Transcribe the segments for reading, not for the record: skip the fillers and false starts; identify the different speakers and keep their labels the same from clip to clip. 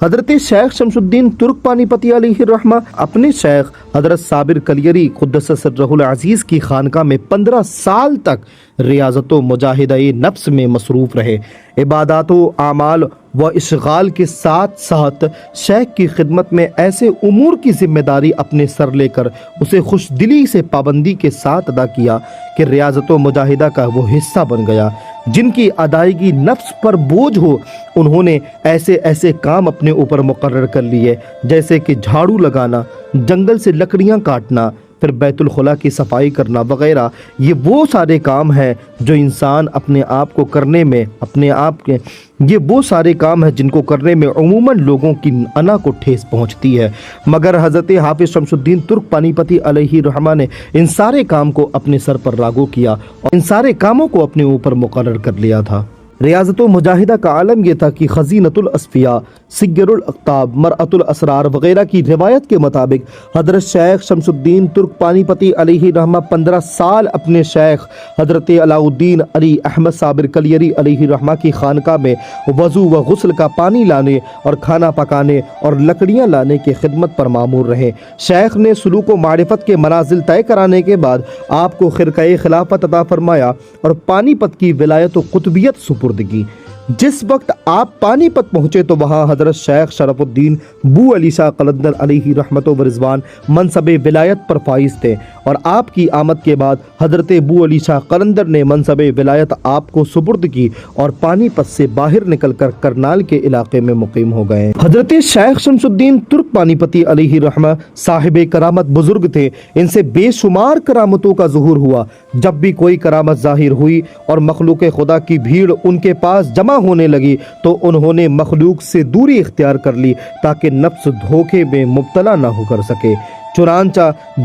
Speaker 1: حضرت شیخ شمسالدین ترک پانی پتی علیہ الرحمہ اپنے شیخ حضرت صابر کلیری قدس سرہ العزیز کی خانقاہ میں 15 سال تک ریاضت و مجاہدہ نفس میں مصروف رہے۔ عبادات و اعمال و اشغال کے ساتھ ساتھ شیخ کی خدمت میں ایسے امور کی ذمہ داری اپنے سر لے کر اسے خوش دلی سے پابندی کے ساتھ ادا کیا کہ ریاضت و مجاہدہ کا وہ حصہ بن گیا جن کی ادائیگی نفس پر بوجھ ہو۔ انہوں نے ایسے کام اپنے اوپر مقرر کر لیے جیسے کہ جھاڑو لگانا، جنگل سے لکڑیاں کاٹنا، پھر بیت الخلا کی صفائی کرنا وغیرہ۔ یہ وہ سارے کام ہیں جو انسان اپنے آپ کو کرنے میں یہ وہ سارے کام ہیں جن کو کرنے میں عموماً لوگوں کی انا کو ٹھیس پہنچتی ہے، مگر حضرت حافظ شمس الدین ترک پانی پتی علیہ الرحمہ نے ان سارے کام کو اپنے سر پر لاگو کیا اور ان سارے کاموں کو اپنے اوپر مقرر کر لیا تھا۔ ریاضت و مجاہدہ کا عالم یہ تھا کہ خزینۃ الاصفیاء، سگر الاقطاب، مرأۃ الاسرار وغیرہ کی روایت کے مطابق حضرت شیخ شمس الدین ترک پانی پتی علیہ الرحمہ 15 سال اپنے شیخ حضرت علاء الدین علی احمد صابر کلیری علیہ الرحمہ کی خانقاہ میں وضو و غسل کا پانی لانے اور کھانا پکانے اور لکڑیاں لانے کی خدمت پر مامور رہے۔ شیخ نے سلوک و معرفت کے منازل طے کرانے کے بعد آپ کو خرقہ خلافت عطا فرمایا اور پانی پت کی ولایت و قطبیت سپرد کی۔ جس وقت آپ پانی پت پہنچے تو وہاں حضرت شیخ شرف الدین بو علی شاہ قلندر علیہ رحمت و رضوان منصب ولایت پر فائز تھے، اور آپ کی آمد کے بعد حضرت بو علی شاہ قلندر نے منصب ولایت آپ کو سپرد کی اور پانی پت سے باہر نکل کر کرنال کے علاقے میں مقیم ہو گئے۔ حضرت شیخ شمس الدین ترک پانی پتی علیہ رحمہ صاحب کرامت بزرگ تھے، ان سے بے شمار کرامتوں کا ظہور ہوا۔ جب بھی کوئی کرامت ظاہر ہوئی اور مخلوق خدا کی بھیڑ ان کے پاس جمع ہونے لگی تو انہوں نے مخلوق سے دوری اختیار کر لی تاکہ نفس دھوکے میں مبتلا نہ ہو کر سکے۔ چنانچہ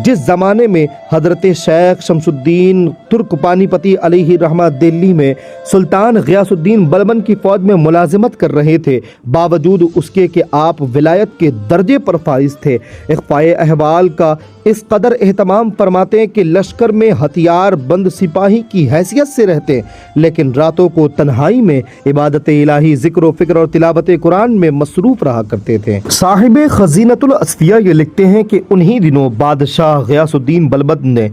Speaker 1: جس زمانے میں حضرت شیخ شمس الدین ترک پانی پتی علیہ رحمہ دلی میں سلطان غیاث الدین بلبن کی فوج میں ملازمت کر رہے تھے، باوجود اس کے کہ آپ ولایت کے درجے پر فائز تھے، اخفاء احوال کا اس قدر اہتمام فرماتے ہیں کہ لشکر میں ہتھیار بند سپاہی کی حیثیت سے رہتے، لیکن راتوں کو تنہائی میں عبادت الہی، ذکر و فکر اور تلاوت قرآن میں مصروف رہا کرتے تھے۔ صاحب خزینۃ الاصفیاء یہ لکھتے ہیں کہ انہی دنوں بادشاہ غیاث الدین بلبن نے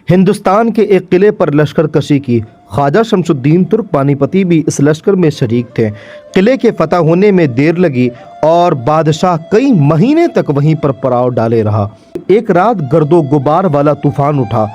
Speaker 1: ہندوستان کے ایک قلعے پر لشکر کشی کی۔ خواجہ شمس الدین ترک پانی پتی بھی اس لشکر میں شریک تھے۔ قلعے کے فتح ہونے میں دیر لگی اور بادشاہ کئی مہینے تک وہیں پر پڑاؤ ڈالے رہا۔ ایک رات گرد و غبار والا طوفان اٹھا،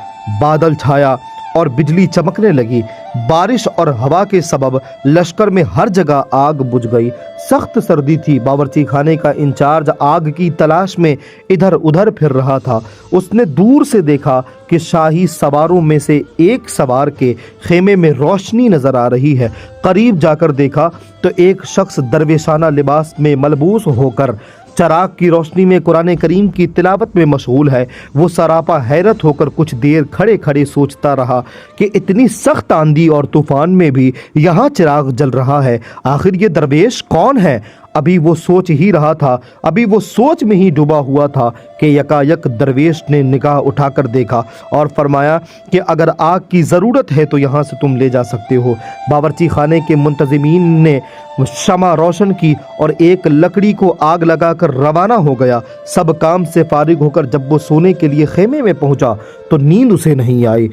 Speaker 1: بادل چھایا اور بجلی چمکنے لگی۔ بارش اور ہوا کے سبب لشکر میں ہر جگہ آگ بجھ گئی۔ سخت سردی تھی۔ باورچی خانے کا انچارج آگ کی تلاش میں ادھر ادھر پھر رہا تھا۔ اس نے دور سے دیکھا کہ شاہی سواروں میں سے ایک سوار کے خیمے میں روشنی نظر آ رہی ہے۔ قریب جا کر دیکھا تو ایک شخص درویشانہ لباس میں ملبوس ہو کر چراغ کی روشنی میں قرآن کریم کی تلاوت میں مشغول ہے۔ وہ سراپا حیرت ہو کر کچھ دیر کھڑے کھڑے سوچتا رہا کہ اتنی سخت آندھی اور طوفان میں بھی یہاں چراغ جل رہا ہے، آخر یہ درویش کون ہے؟ ابھی وہ سوچ ہی رہا تھا، ابھی وہ سوچ میں ہی ڈوبا ہوا تھا کہ یکایک درویش نے نگاہ اٹھا کر دیکھا اور فرمایا کہ اگر آگ کی ضرورت ہے تو یہاں سے تم لے جا سکتے ہو۔ باورچی خانے کے منتظمین نے شمع روشن کی اور ایک لکڑی کو آگ لگا کر روانہ ہو گیا۔ سب کام سے فارغ ہو کر جب وہ سونے کے لیے خیمے میں پہنچا تو نیند اسے نہیں آئی۔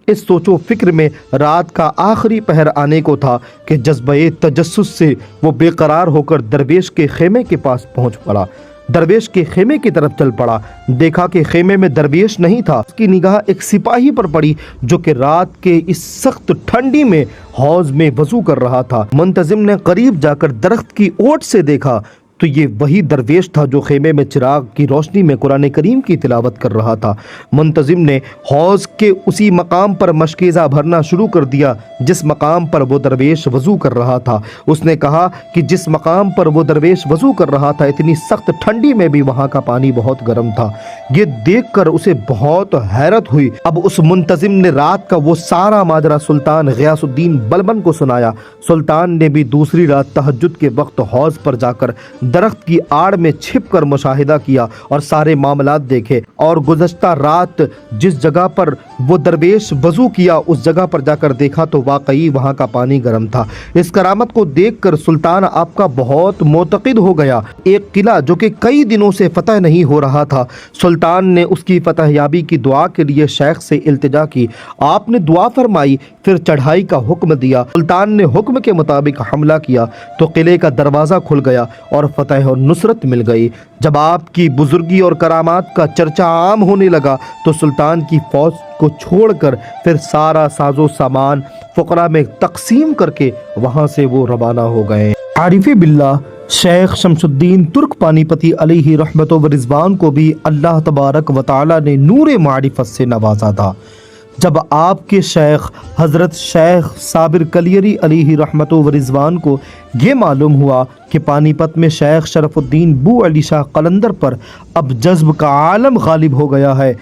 Speaker 1: اس سوچ و فکر میں رات کا آخری پہر آنے کو تھا کہ جذبہ تجسس سے وہ بے قرار ہو کر درویش کے خیمے کے پاس پہنچ پڑا۔ درویش کے خیمے کی طرف چل پڑا، دیکھا کہ خیمے میں درویش نہیں تھا۔ اس کی نگاہ ایک سپاہی پر پڑی جو کہ رات کے اس سخت ٹھنڈی میں حوض میں وضو کر رہا تھا۔ منتظم نے قریب جا کر درخت کی اوٹ سے دیکھا تو یہ وہی درویش تھا جو خیمے میں چراغ کی روشنی میں قرآن کریم کی تلاوت کر رہا تھا۔ منتظم نے حوض کے اسی مقام پر مشکیزہ بھرنا شروع کر دیا جس مقام پر وہ درویش وضو کر رہا تھا۔ اس نے کہا کہ جس مقام پر وہ درویش وضو کر رہا تھا اتنی سخت ٹھنڈی میں بھی وہاں کا پانی بہت گرم تھا۔ یہ دیکھ کر اسے بہت حیرت ہوئی۔ اب اس منتظم نے رات کا وہ سارا ماجرا سلطان غیاث الدین بلبن کو سنایا۔ سلطان نے بھی دوسری رات تہجد کے وقت حوض پر جا کر درخت کی آڑ میں چھپ کر مشاہدہ کیا اور سارے معاملات دیکھے، اور گزشتہ رات جس جگہ پر وہ درویش وضو کیا اس جگہ پر جا کر دیکھا تو واقعی وہاں کا پانی گرم تھا۔ اس کرامت کو دیکھ کر سلطان آپ کا بہت معتقد ہو گیا۔ ایک قلعہ جو کہ کئی دنوں سے فتح نہیں ہو رہا تھا، سلطان نے اس کی فتح یابی کی دعا کے لیے شیخ سے التجا کی۔ آپ نے دعا فرمائی، پھر چڑھائی کا حکم دیا۔ سلطان نے حکم کے مطابق حملہ کیا تو قلعے کا دروازہ کھل گیا اور فتح و نصرت مل گئی۔ جب آپ کی بزرگی اور کرامات کا چرچا عام ہونے لگا تو سلطان کی فوج کو چھوڑ کر پھر سارا ساز و سامان فقراء میں تقسیم کر کے وہاں سے وہ روانہ ہو گئے۔ عارف باللہ شیخ شمس الدین ترک پانی پتی علیہ رحمت و رضوان کو بھی اللہ تبارک و تعالی نے نور معرفت سے نوازا تھا۔ جب آپ کے شیخ حضرت شیخ صابر کلیری علیہ رحمت و رضوان کو یہ معلوم ہوا کہ پانی پت میں شیخ شرف الدین بو علی شاہ قلندر پر اب جذب کا عالم غالب ہو گیا ہے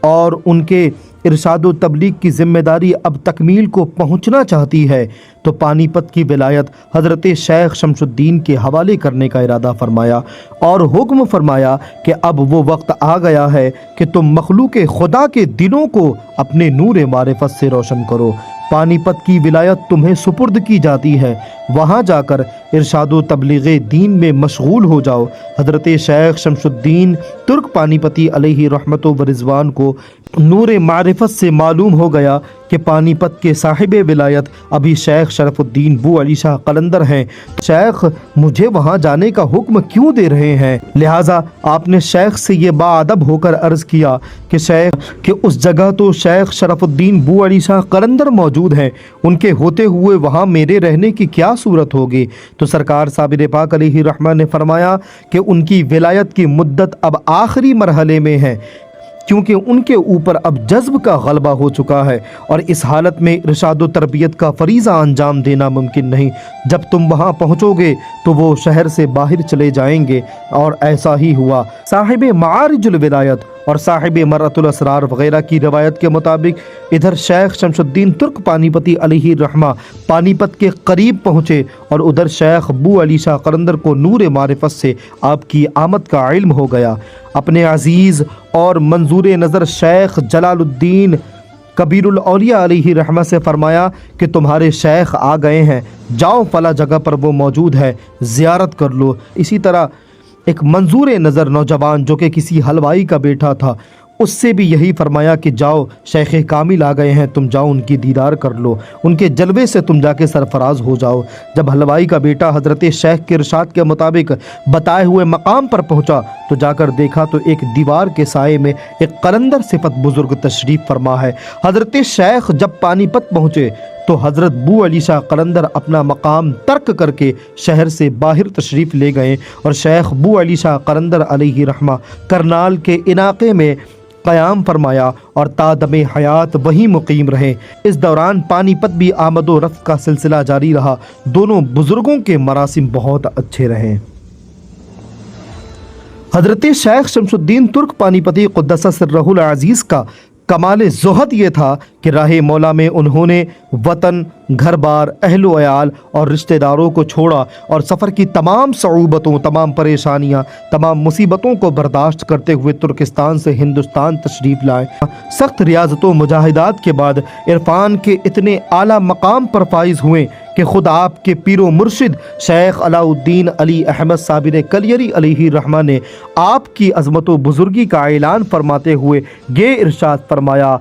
Speaker 1: اور ان کے ارشاد و تبلیغ کی ذمہ داری اب تکمیل کو پہنچنا چاہتی ہے، تو پانی پت کی ولایت حضرت شیخ شمس الدین کے حوالے کرنے کا ارادہ فرمایا اور حکم فرمایا کہ اب وہ وقت آ گیا ہے کہ تم مخلوق خدا کے دلوں کو اپنے نور معرفت سے روشن کرو۔ پانی پت کی ولایت تمہیں سپرد کی جاتی ہے، وہاں جا کر ارشاد و تبلیغ دین میں مشغول ہو جاؤ۔ حضرت شیخ شمس الدین ترک پانی پتی علیہ رحمت و رضوان کو نور معرفت سے معلوم ہو گیا کہ پانی پت کے صاحب ولایت ابھی شیخ شرف الدین بو علی شاہ قلندر ہیں، شیخ مجھے وہاں جانے کا حکم کیوں دے رہے ہیں؟ لہٰذا آپ نے شیخ سے یہ باادب ہو کر عرض کیا کہ شیخ کہ اس جگہ تو شیخ شرف الدین بو علی شاہ قلندر موجود ہیں، ان کے ہوتے ہوئے وہاں میرے رہنے کی کیا صورت ہوگی؟ تو سرکار صابر پاک علیہ رحمہ نے فرمایا کہ ان کی ولایت کی مدت اب آخری مرحلے میں ہے، کیونکہ ان کے اوپر اب جذب کا غلبہ ہو چکا ہے اور اس حالت میں ارشاد و تربیت کا فریضہ انجام دینا ممکن نہیں۔ جب تم وہاں پہنچو گے تو وہ شہر سے باہر چلے جائیں گے، اور ایسا ہی ہوا۔ صاحب معارج الولایت اور صاحب مرۃ الاسرار وغیرہ کی روایت کے مطابق ادھر شیخ شمس الدین ترک پانی پتی علیہ رحمہ پانی پت کے قریب پہنچے اور ادھر شیخ بو علی شاہ قلندر کو نور معرفت سے آپ کی آمد کا علم ہو گیا۔ اپنے عزیز اور منظور نظر شیخ جلال الدین کبیر الاولیاء علیہ رحمہ سے فرمایا کہ تمہارے شیخ آ گئے ہیں، جاؤ فلاں جگہ پر وہ موجود ہے، زیارت کر لو۔ اسی طرح ایک منظور نظر نوجوان جو کہ کسی حلوائی کا بیٹا تھا، اس سے بھی یہی فرمایا کہ جاؤ شیخ کامل آ گئے ہیں، تم جاؤ ان کی دیدار کر لو، ان کے جلوے سے تم جا کے سرفراز ہو جاؤ۔ جب حلوائی کا بیٹا حضرت شیخ کے ارشاد کے مطابق بتائے ہوئے مقام پر پہنچا تو جا کر دیکھا تو ایک دیوار کے سائے میں ایک قلندر صفت بزرگ تشریف فرما ہے۔ حضرت شیخ جب پانی پت پہنچے تو حضرت بو علی شاہ قلندر اپنا مقام ترک کر کے شہر سے باہر تشریف لے گئے اور شیخ بو علی شاہ قلندر علیہ رحمہ کرنال کے علاقے میں قیام فرمایا اور تا دم حیات وہیں مقیم رہے۔ اس دوران پانی پت بھی آمد و رفت کا سلسلہ جاری رہا، دونوں بزرگوں کے مراسم بہت اچھے رہے۔ حضرت شیخ شمس الدین ترک پانی پتی قدس سرہ العزیز کا کمال زہد یہ تھا کہ راہ مولا میں انہوں نے وطن، گھر بار، اہل و عیال اور رشتہ داروں کو چھوڑا اور سفر کی تمام صعوبتوں، تمام پریشانیاں، تمام مصیبتوں کو برداشت کرتے ہوئے ترکستان سے ہندوستان تشریف لائے۔ سخت ریاضت و مجاہدات کے بعد عرفان کے اتنے اعلیٰ مقام پر فائز ہوئے کہ خود آپ کے پیر و مرشد شیخ علاء الدین علی احمد صابر کلیری علیہ رحمہ نے آپ کی عظمت و بزرگی کا اعلان فرماتے ہوئے یہ ارشاد فرمایا،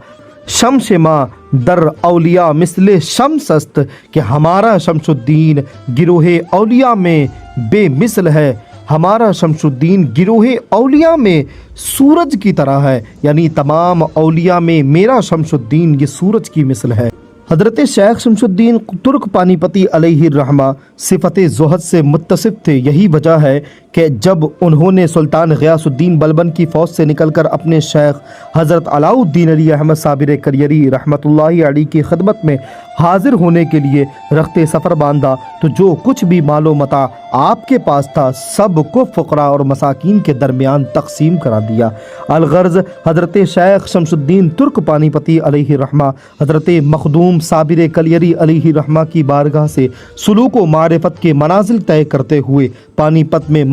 Speaker 1: شمس ماں در اولیاء مثل شمس است، کہ ہمارا شمس الدین گروہ اولیاء میں بے مثل ہے، ہمارا شمس الدین گروہ اولیاء میں سورج کی طرح ہے، یعنی تمام اولیاء میں میرا شمس الدین یہ سورج کی مثل ہے۔ حضرت شیخ شمس الدین ترک پانی پتی علیہ الرحمہ صفت زہد سے متصف تھے۔ یہی وجہ ہے کہ جب انہوں نے سلطان غیاث الدین بلبن کی فوج سے نکل کر اپنے شیخ حضرت علاء الدین علی احمد صابر کلیری رحمۃ اللہ علیہ کی خدمت میں حاضر ہونے کے لیے رخت سفر باندھا تو جو کچھ بھی مال و متاع آپ کے پاس تھا سب کو فقراء اور مساکین کے درمیان تقسیم کرا دیا۔ الغرض حضرت شیخ شمس الدین ترک پانی پتی علیہ الرحمہ حضرت مخدوم صابر کلیری علیہ الرحمہ کی بارگاہ سے سلوک و معرفت کے منازل طے کرتے ہوئے پانی پت میں